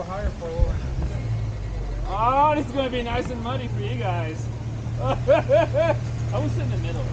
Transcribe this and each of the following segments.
higher for lower. Oh, this is going to be nice and muddy for you guys. I was in the middle.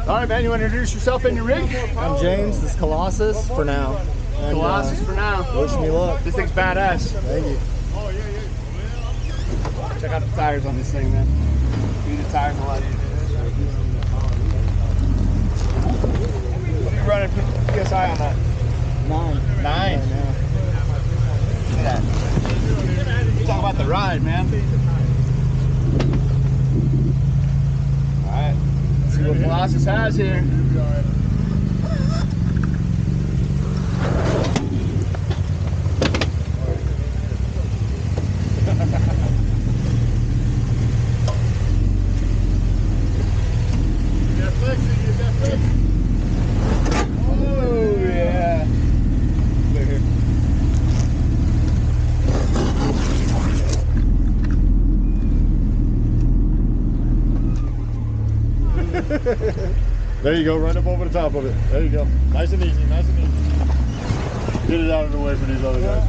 All right, man, you want to introduce yourself and your rig? I'm James, this is Colossus for now. And, Colossus for now. Wish me luck. This thing's badass. Thank you. Check out the tires on this thing, man. Need the tires a lot easier. What are you running PSI on that? 9. 9? Right now. Look at that. Talk about the ride, man. All right. Let's see what Colossus has here. There you go, right up over the top of it. There you go. Nice and easy, nice and easy. Get it out of the way for these other guys.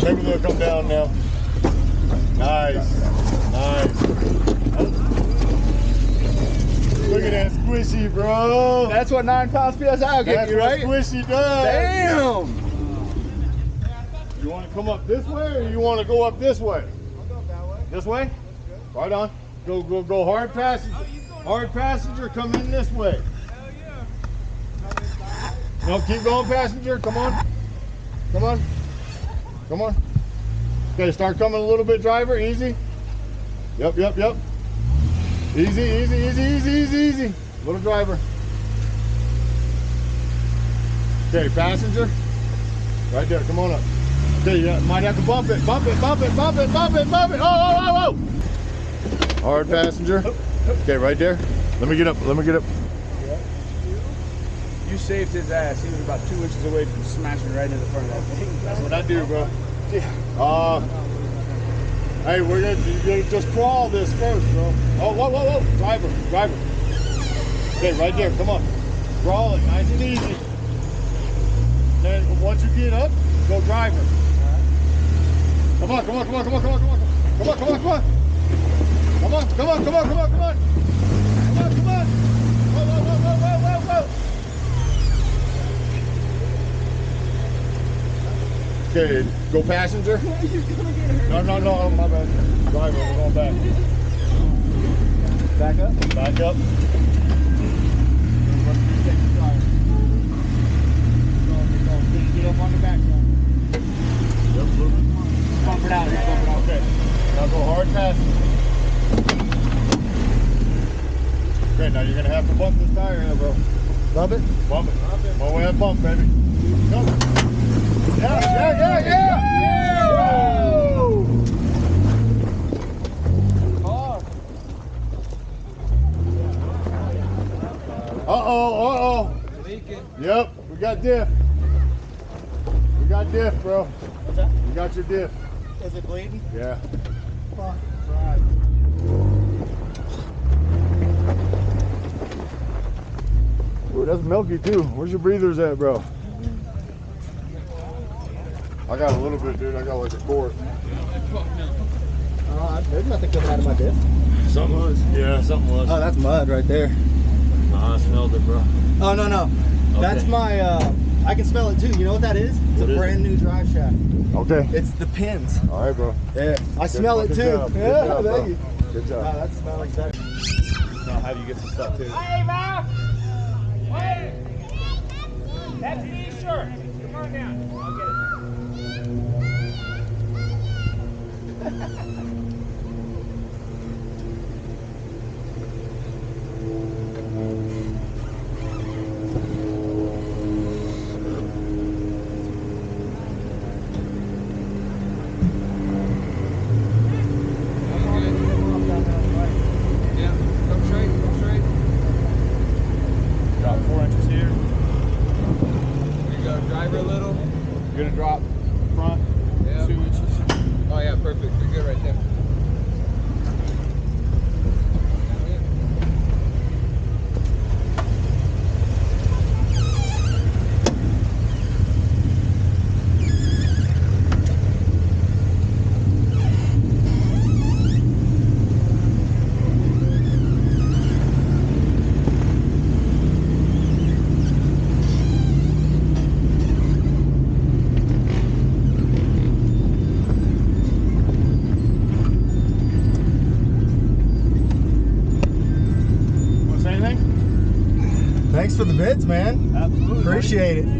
Maybe they'll come down now. Nice. Nice. Look at that squishy, bro. That's what 9 pounds PSI will get you, right? That's what squishy does. Damn! You want to come up this way or you want to go up this way? I'll go that way. This way? Right on. Go hard passenger. Hard passenger, come in this way. Hell yeah. No, keep going, passenger. Come on. Come on. Come on. Okay, start coming a little bit, driver. Easy. Yep. Easy. Little driver. Okay, passenger. Right there. Come on up. Okay, you might have to bump it. Bump it. Oh. Hard passenger. Okay, right there. Let me get up. You saved his ass. He was about 2 inches away from smashing right into the front of that thing. That's what I do, bro. Hey, you're gonna just crawl this first, bro. Oh, whoa. Driver. Okay, right there. Come on. Crawl it, nice and easy. Then once you get up, go driver. Come on. Come on. Whoa. Okay, go passenger. No, my bad. Driver, we're going back. Back up. Back up. Get up on the back side. Yep, Bump it out. okay. Now go hard passenger. Okay, now you're gonna have to bump this tire here, bro. Bump it. Bump it. One way up bump, baby. Go. Yeah. Woo! Uh-oh. Leaking. Yep, we got diff. Bro. What's that? You got your diff. Is it bleeding? Yeah. Fuck. Right. Ooh, that's milky too. Where's your breathers at, bro? I got a little bit, dude. I got like a quart. There's nothing coming out of my diff. Something was. Yeah, something was. Oh, that's mud right there. Nah, I smelled it, bro. Oh, no. Okay. That's my, I can smell it too. You know what that is? It's What a is brand new drive shaft. Okay. It's the pins. All right, bro. Yeah. I smell it Good too. job. Good Yeah, job, bro. thank you. Good job. Wow, that smells exactly. I'll have you get some stuff too. Hey, Val! Hey! That's me, sure. Come on down. I'll get it. go. You're gonna drop front Yeah. 2 inches. Oh yeah, perfect. You're good right there. Want to say anything? Thanks for the bids, man. Absolutely. Appreciate it.